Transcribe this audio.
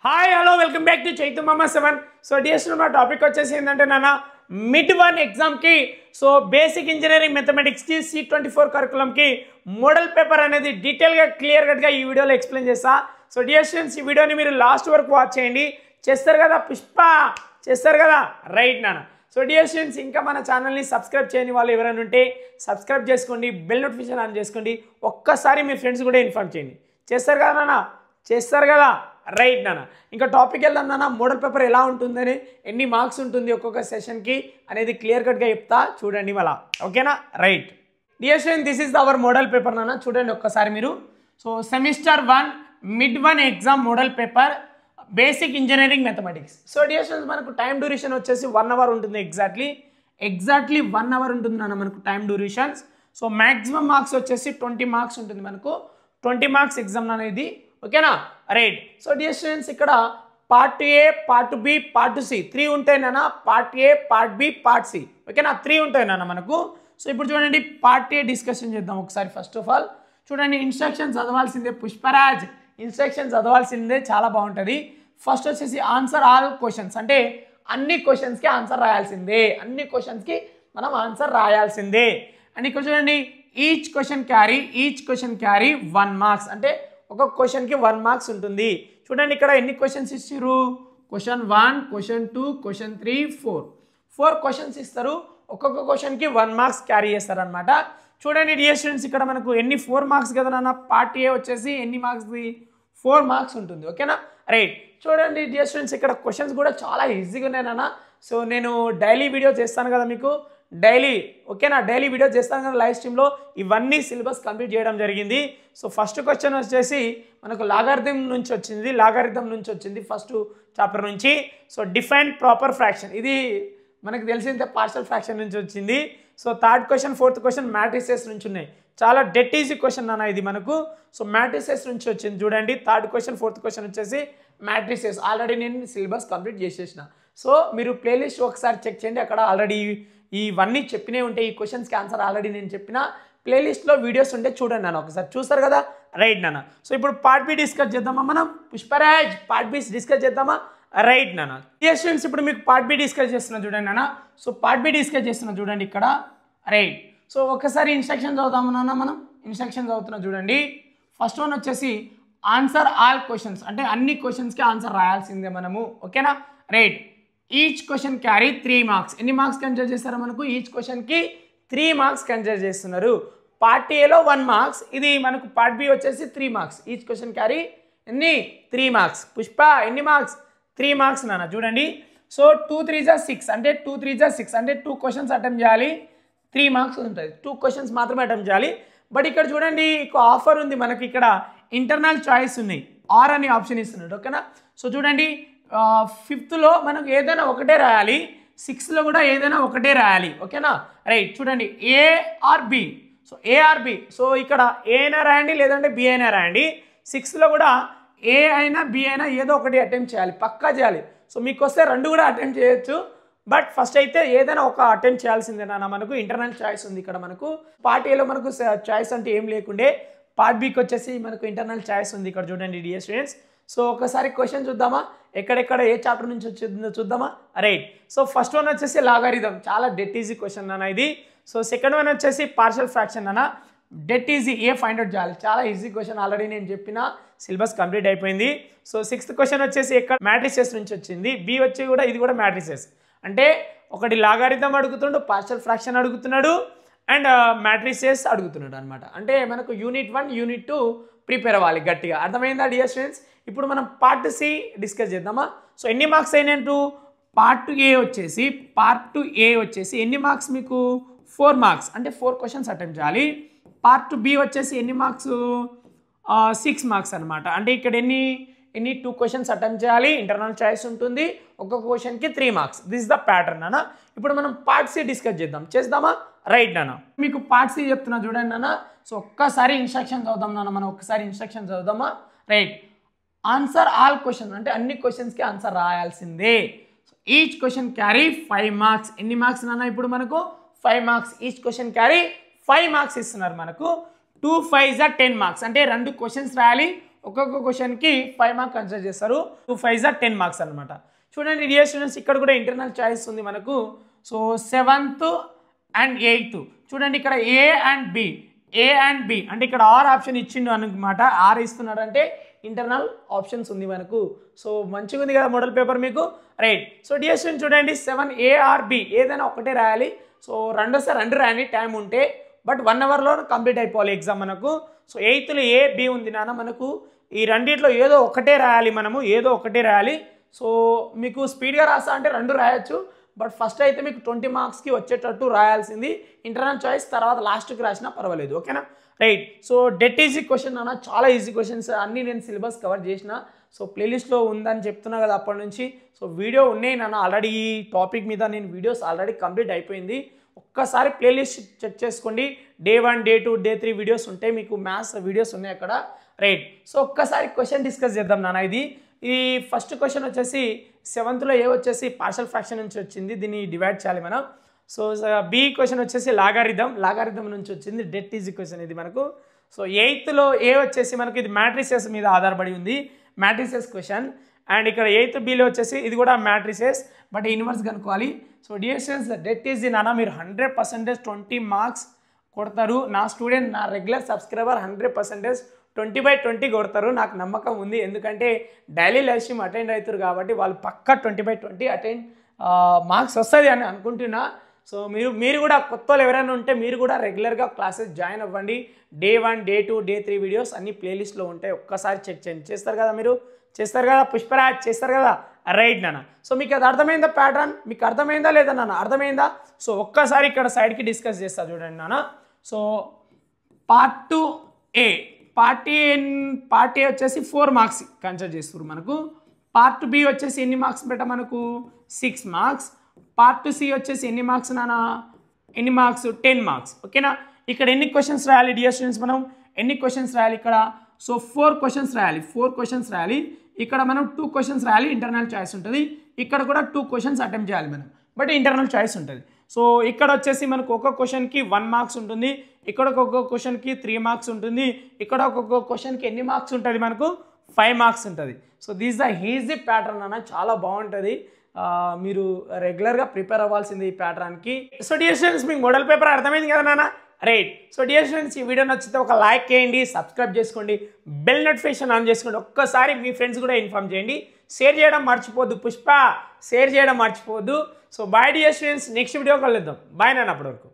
Hi hello welcome back to Chaitu మామ 7. So డిఎస్లో నా topic వచ్చేసి ఏంటంటే నాన్న మిడ్-1 ఎగ్జామ్కి సో బేసిక్ ఇంజనీరింగ్ మ్యాథమెటిక్స్కి C24 కరికులంకి మోడల్ పేపర్ అనేది డీటెయిల్గా క్లియర్ కట్గా ఈ వీడియోలో ఎక్స్ప్లెయిన్ చేస్తా. సో డియర్ స్టూడెంట్స్, ఈ వీడియోని మీరు లాస్ట్ వరకు వాచ్ చేయండి. చేస్తారు కదా పుష్ప, చేస్తారు కదా రైట్ నాన్న. సో డియర్ స్టూడెంట్స్, ఇంకా మన ఛానల్ని సబ్స్క్రైబ్ చేయని వాళ్ళు ఎవరైనా ఉంటే సబ్స్క్రైబ్ చేసుకోండి, బెల్ నోటిఫికేషన్ ఆన్ చేసుకోండి. ఒక్కసారి మీ ఫ్రెండ్స్ కూడా ఇన్ఫార్మ్ చేయండి. చేస్తారు కదా నాన్న, చేస్తారు కదా రైట్ నాన్న. ఇంకా టాపిక్ వెళ్దాం నాన్న. మోడల్ పేపర్ ఎలా ఉంటుందని, ఎన్ని మార్క్స్ ఉంటుంది ఒక్కొక్క సెషన్కి అనేది క్లియర్ కట్గా చెప్తా, చూడండి మళ్ళా. ఓకేనా right dear student, this is our model paper నాన్న. చూడండి ఒక్కసారి మీరు. So semester 1 mid one exam model paper basic engineering mathematics. So dear students, మనకు టైం డ్యూరేషన్ వచ్చేసి 1 అవర్ ఉంటుంది. ఎగ్జాక్ట్లీ 1 అవర్ ఉంటుంది నాన్న మనకు time durations. So maximum marks వచ్చేసి 20 మార్క్స్ ఉంటుంది మనకు. 20 మార్క్స్ ఎగ్జామ్ అనేది. ఓకేనా రైట్. సో డియర్ స్టూడెంట్స్, ఇక్కడ part A, part B, part C 3 ఉంటాయి నాన్న. Part A, part B, part C. ఓకేనా 3 ఉంటాయి నాన్న మనకు. సో ఇప్పుడు చూడండి పార్ట్ ఏ డిస్కషన్ చేద్దాం ఒకసారి. ఫస్ట్ ఆఫ్ ఆల్ చూడండి, ఇన్స్ట్రక్షన్స్ చదవాల్సిందే పుష్పరాజ్, ఇన్స్ట్రక్షన్స్ చదవాల్సిందే, చాలా బాగుంటుంది. ఫస్ట్ వచ్చేసి ఆన్సర్ ఆల్ క్వశ్చన్స్, అంటే అన్ని క్వశ్చన్స్కి ఆన్సర్ రాయాల్సిందే. అన్ని క్వశ్చన్స్కి మనం ఆన్సర్ రాయాల్సిందే. అండ్ ఇక్కడ చూడండి, ఈచ్ క్వశ్చన్ క్యారీ 1 మార్క్స్, అంటే ఒక క్వశ్చన్కి 1 మార్క్స్ ఉంటుంది. చూడండి ఇక్కడ ఎన్ని క్వశ్చన్స్ ఇస్తారు. క్వశ్చన్ 1, క్వశ్చన్ 2, క్వశ్చన్ 3, 4 క్వశ్చన్స్ ఇస్తారు. ఒక్కొక్క క్వశ్చన్కి 1 మార్క్స్ క్యారీ చేస్తారనమాట. చూడండి డియర్ స్టూడెంట్స్, ఇక్కడ మనకు ఎన్ని 4 మార్క్స్ కదా నాన్న. పార్ట్ ఏ వచ్చేసి ఎన్ని మార్క్స్ది 4 మార్క్స్ ఉంటుంది. ఓకేనా రైట్. చూడండి డియర్ స్టూడెంట్స్, ఇక్కడ క్వశ్చన్స్ కూడా చాలా ఈజీగా ఉన్నాయి నాన్న. సో నేను డైలీ వీడియో చేస్తాను కదా మీకు, డైలీ ఓకేనా, డైలీ వీడియో చేస్తాను కదా లైవ్ స్ట్రీమ్లో. ఇవన్నీ సిలబస్ కంప్లీట్ చేయడం జరిగింది. సో ఫస్ట్ క్వశ్చన్ వచ్చేసి మనకు లాగారిథం నుంచి వచ్చింది ఫస్ట్ చాప్టర్ నుంచి. సో డిఫైన్ ప్రాపర్ ఫ్రాక్షన్, ఇది మనకు తెలిసిందే పార్షల్ ఫ్రాక్షన్ నుంచి వచ్చింది. So third question, fourth question matrices నుంచి ఉన్నాయి. చాలా డెట్ ఈజీ క్వశ్చన్ అన్న ఇది మనకు. సో మ్యాట్రిసెస్ నుంచి వచ్చింది చూడండి. థర్డ్ క్వశ్చన్, ఫోర్త్ క్వశ్చన్ వచ్చేసి మ్యాట్రిసెస్. ఆల్రెడీ నేను సిలబస్ కంప్లీట్ చేసేసిన. సో మీరు ప్లేలిస్ట్ ఒకసారి చెక్ చేయండి, అక్కడ ఆల్రెడీ ఇవన్నీ చెప్పినే ఉంటాయి. ఈ క్వశ్చన్స్కి ఆన్సర్ ఆల్రెడీ నేను చెప్పిన ప్లేలిస్ట్లో వీడియోస్ ఉంటే చూడండి నాన్న, ఒకసారి చూస్తారు కదా రైట్ నాన్న. సో ఇప్పుడు పార్ట్ బి డిస్కస్ చేద్దామా మనం. పుష్పరాజ్ పార్ట్ బి డిస్కస్ చేద్దామా రైట్ నాన్న. డియర్ స్టూడెంట్స్, ఇప్పుడు మీకు పార్ట్ బి డిస్కస్ చేస్తున్నా చూడండి నాన్న. సో పార్ట్ బి డిస్కస్ చేస్తున్నా చూడండి ఇక్కడ రైట్. సో ఒకసారి ఇన్స్ట్రక్షన్ చదువుతాము నాన్న. మనం ఇన్స్ట్రక్షన్ చదువుతున్నా చూడండి. ఫస్ట్ వన్ వచ్చేసి ఆన్సర్ ఆల్ క్వశ్చన్స్, అంటే అన్ని క్వశ్చన్స్కి ఆన్సర్ రాయాల్సిందే మనము. ఓకేనా right. Each question carry 3 marks. ఎన్ని మార్క్స్ కన్సిడర్ చేస్తారో మనకు, ఈచ్ క్వశ్చన్కి 3 మార్క్స్ కన్సిడర్ చేస్తున్నారు. పార్ట్ ఏలో 1 మార్క్స్, ఇది మనకు పార్ట్ బి వచ్చేసి 3 మార్క్స్. ఈచ్ క్వశ్చన్ క్యారీ ఎన్ని 3 మార్క్స్. పుష్ప ఎన్ని మార్క్స్ 3 మార్క్స్ నాన్న చూడండి. సో 2 3 జా 6, అంటే 2 3 జా 6, అంటే 2 క్వశ్చన్స్ అటెంప్ట్ చేయాలి, 3 మార్క్స్ ఉంటుంది. 2 క్వశ్చన్స్ మాత్రమే అటెంప్ట్ చేయాలి. బట్ ఇక్కడ చూడండి ఆఫర్ ఉంది మనకి, ఇక్కడ ఇంటర్నల్ చాయిస్ ఉన్నాయి, ఆర్ అనే ఆప్షన్ ఇస్తున్నాడు. ఓకేనా. సో చూడండి 5th మనకు ఏదైనా ఒకటే రాయాలి, 6th కూడా ఏదైనా ఒకటే రాయాలి. ఓకేనా రైట్. చూడండి A or B, so A or B. So ఇక్కడ ఏ అయినా రాయండి, లేదంటే బి అయినా రాయండి. 6th కూడా ఏ అయినా బి అయినా ఏదో ఒకటి అటెంప్ట్ చేయాలి, పక్కా చేయాలి. సో మీకు వస్తే 2 కూడా అటెంప్ట్ చేయొచ్చు, బట్ ఫస్ట్ అయితే ఏదైనా ఒక అటెంప్ట్ చేయాల్సిందే నాన్న. మనకు ఇంటర్నల్ చాయిస్ ఉంది ఇక్కడ. మనకు పార్ట్ ఏలో మనకు చాయిస్ అంటే ఏం లేకుండే, పార్ట్ బికి వచ్చేసి మనకు ఇంటర్నల్ చాయిస్ ఉంది ఇక్కడ చూడండి డియర్ స్టూడెంట్స్. సో ఒకసారి క్వశ్చన్ చూద్దామా, ఎక్కడెక్కడ ఏ చాప్టర్ నుంచి వచ్చిందో చూద్దామా రైట్. సో ఫస్ట్ వన్ వచ్చేసి లాగారిథం, చాలా డెట్ ఈజీ క్వశ్చన్ అన్న ఇది. సో సెకండ్ వన్ వచ్చేసి పార్షల్ ఫ్రాక్షన్ అన్న, డెట్ ఈజీ, ఏ ఫైండ్ అవుట్ చేయాలి, చాలా ఈజీ క్వశ్చన్, ఆల్రెడీ నేను చెప్పిన సిలబస్ కంప్లీట్ అయిపోయింది. సో 6th క్వశ్చన్ వచ్చేసి ఎక్కడ మ్యాట్రిసెస్ నుంచి వచ్చింది. బి వచ్చి కూడా ఇది కూడా మ్యాట్రిసెస్, అంటే ఒకటి లాగారిథం అడుగుతున్నాడు, పార్షల్ ఫ్రాక్షన్ అడుగుతున్నాడు, అండ్ మ్యాట్రిసెస్ అడుగుతున్నాడు అనమాట. అంటే మనకు యూనిట్ 1 యూనిట్ 2 ప్రిపేర్ అవ్వాలి గట్టిగా. అర్థమైందా డియర్ స్టూడెంట్స్. ఇప్పుడు మనం పార్ట్ సి డిస్కస్ చేద్దామా. సో ఎన్ని మార్క్స్ అయినట్టు, పార్ట్ ఏ వచ్చేసి ఎన్ని మార్క్స్ మీకు 4 మార్క్స్, అంటే 4 క్వశ్చన్స్ అటెంప్ట్ చేయాలి. పార్ట్ బి వచ్చేసి ఎన్ని మార్క్స్ 6 మార్క్స్ అనమాట, అంటే ఇక్కడ ఎన్ని 2 క్వశ్చన్స్ అటెంప్ట్ చేయాలి, ఇంటర్నల్ చాయిస్ ఉంటుంది, ఒక్కొక్క క్వశ్చన్కి 3 మార్క్స్. దిస్ ద ప్యాటర్న్ అన్న. ఇప్పుడు మనం పార్ట్ సి డిస్కస్ చేద్దామా రైట్ నాన్న. మీకు పార్ట్ సి చెప్తున్నా చూడండి నాన్న. సో ఒక్కసారి ఇన్స్ట్రక్షన్ చదువుదాం నాన్న, మనం ఒక్కసారి ఇన్స్ట్రక్షన్ చదువుదామా రైట్. ఆన్సర్ ఆల్ క్వశ్చన్, అంటే అన్ని క్వశ్చన్స్కి ఆన్సర్ రాయాల్సిందే. So each question carry 5 marks. ఎన్ని మార్క్స్ నాన్న ఇప్పుడు మనకు 5 marks. Each question carry 5 marks ఇస్తున్నారు మనకు. 2 5 జా 10 మార్క్స్, అంటే 2 క్వశ్చన్స్ రాయాలి, ఒక్కొక్క క్వశ్చన్కి 5 మార్క్స్ కన్సిడర్ చేస్తారు. 2 5 are 10 మార్క్స్ అనమాట. చూడండి డియర్ స్టూడెంట్స్, ఇక్కడ కూడా ఇంటర్నల్ చాయిస్ ఉంది మనకు. సో 7th and 8th చూడండి, ఇక్కడ ఏ అండ్ బి అంటే ఇక్కడ ఆర్ ఆప్షన్ ఇచ్చిండు అనమాట. ఆర్ ఇస్తున్నాడు అంటే ఇంటర్నల్ ఆప్షన్స్ ఉంది మనకు. సో మంచిగా ఉంది కదా మోడల్ పేపర్ మీకు, రైట్. సో డియర్ స్టూడెంట్ చూడండి, 7A or B ఏదైనా ఒకటే రాయాలి. సో రెండు రాయండి టైం ఉంటే, బట్ 1 అవర్లో కంప్లీట్ అయిపోవాలి ఎగ్జామ్ మనకు. సో 8th A B ఉంది నాన్న మనకు. ఈ రెండిట్లో ఏదో ఒకటే రాయాలి మనము, ఏదో ఒకటే రాయాలి. సో మీకు స్పీడ్గా రాస్తా అంటే 2 రాయొచ్చు, బట్ ఫస్ట్ అయితే మీకు 20 మార్క్స్కి వచ్చేటట్టు రాయాల్సింది. ఇంటర్నల్ చాయిస్ తర్వాత లాస్ట్కి రాసినా పర్వాలేదు, ఓకేనా, right. So det easy question అన్న, చాలా ఈజీ క్వశ్చన్స్ అన్నీ నేను సిలబస్ కవర్ చేసిన. సో ప్లేలిస్ట్లో ఉందని చెప్తున్నా కదా అప్పటి నుంచి. సో వీడియో ఉన్నాయి నాన్న ఆల్రెడీ, ఈ టాపిక్ మీద నేను వీడియోస్ ఆల్రెడీ కంప్లీట్ అయిపోయింది. ఒక్కసారి ప్లేలిస్ట్ చెక్ చేసుకోండి. Day 1 Day 2 Day 3 వీడియోస్ ఉంటాయి మీకు, మ్యాథ్స్ వీడియోస్ ఉన్నాయి అక్కడ, రైట్. సో ఒక్కసారి క్వశ్చన్ డిస్కస్ చేద్దాం నాన్న. ఈ ఫస్ట్ క్వశ్చన్ వచ్చేసి 7th ఏ వచ్చేసి పార్షల్ ఫ్రాక్షన్ నుంచి వచ్చింది, దీన్ని డివైడ్ చేయాలి మనం. సో బి క్వశ్చన్ వచ్చేసి లాగారిథం నుంచి వచ్చింది. డెట్ ఈజీ క్వశ్చన్ ఇది మనకు. సో 8th ఏ వచ్చేసి మనకి ఇది మ్యాట్రిసెస్ మీద ఆధారపడి ఉంది, మ్యాట్రిసెస్ క్వశ్చన్. అండ్ ఇక్కడ 8th బిలో వచ్చేసి ఇది కూడా మ్యాట్రిసెస్, బట్ ఇన్వర్స్ కనుక్కోవాలి. So dear students, debt easy నాన్న మీరు 100% 20 మార్క్స్ కొడతారు. నా స్టూడెంట్, నా రెగ్యులర్ సబ్స్క్రైబర్ 100% 20/20 కొడతారు, నాకు నమ్మకం ఉంది. ఎందుకంటే డైలీ లైవ్ స్ట్రీమ్ అటెండ్ అవుతారు కాబట్టి వాళ్ళు పక్కా 20/20 అటెండ్ మార్క్స్ వస్తుంది అని అనుకుంటున్నా. సో మీరు కూడా కొత్త వాళ్ళు ఎవరైనా ఉంటే మీరు కూడా రెగ్యులర్గా క్లాసెస్ జాయిన్ అవ్వండి. Day 1 Day 2 Day 3 వీడియోస్ అన్ని ప్లేలిస్ట్లో ఉంటాయి, ఒక్కసారి చెక్ చేయండి. చేస్తారు కదా మీరు, చేస్తారు కదా పుష్పరాజ్, చేస్తారు కదా, రైట్ నాన్న. సో మీకు అది అర్థమైందా ప్యాటర్న్, మీకు అర్థమైందా లేదా నాన్న, అర్థమైందా? సో ఒక్కసారి ఇక్కడ సైడ్కి డిస్కస్ చేస్తా చూడండి నాన్న. So part 2A part A వచ్చేసి 4 మార్క్స్ కన్సిడర్ చేస్తారు మనకు. పార్ట్ బి వచ్చేసి ఎన్ని మార్క్స్ బెట మనకు 6 మార్క్స్. పార్ట్ సి వచ్చేసి ఎన్ని మార్క్స్ నానా, ఎన్ని మార్క్స్ 10 మార్క్స్, ఓకేనా. ఇక్కడ ఎన్ని క్వశ్చన్స్ రాయాలి డియర్ స్టూడెంట్స్, మనం ఎన్ని క్వశ్చన్స్ రాయాలి ఇక్కడ? సో 4 క్వశ్చన్స్ రాయాలి. ఇక్కడ మనం 2 క్వశ్చన్స్ రాయాలి, ఇంటర్నల్ చాయిస్ ఉంటుంది. ఇక్కడ కూడా 2 క్వశ్చన్స్ అటెంప్ట్ చేయాలి మనం, బట్ ఇంటర్నల్ చాయిస్ ఉంటుంది. సో ఇక్కడ వచ్చేసి మనకు ఒక క్వశ్చన్కి 1 మార్క్స్ ఉంటుంది, ఇక్కడ ఒక్కొక్క క్వశ్చన్కి 3 మార్క్స్ ఉంటుంది, ఇక్కడ ఒక్కొక్క క్వశ్చన్కి ఎన్ని మార్క్స్ ఉంటుంది మనకు 5 మార్క్స్ ఉంటుంది. So this the easy pattern అన్న, చాలా బాగుంటుంది. మీరు రెగ్యులర్గా ప్రిపేర్ అవ్వాల్సింది ఈ ప్యాటర్న్కి. సో డియర్ స్టూడెంట్స్, మీకు మోడల్ పేపర్ అర్థమైంది కదా నాన్న, రైట్. సో డియర్ స్టూడెంట్స్, ఈ వీడియో నచ్చితే ఒక లైక్ చేయండి, సబ్స్క్రైబ్ చేసుకోండి, బెల్ నోటిఫికేషన్ ఆన్ చేసుకోండి. ఒక్కసారి మీ ఫ్రెండ్స్ కూడా ఇన్ఫార్మ్ చేయండి. షేర్ చేయడం మర్చిపోద్దు పుష్ప, షేర్ చేయడం మర్చిపోద్దు. So bye dear students, next video కలుద్దాం. బాయ్ నాన్న, అప్పటి వరకు.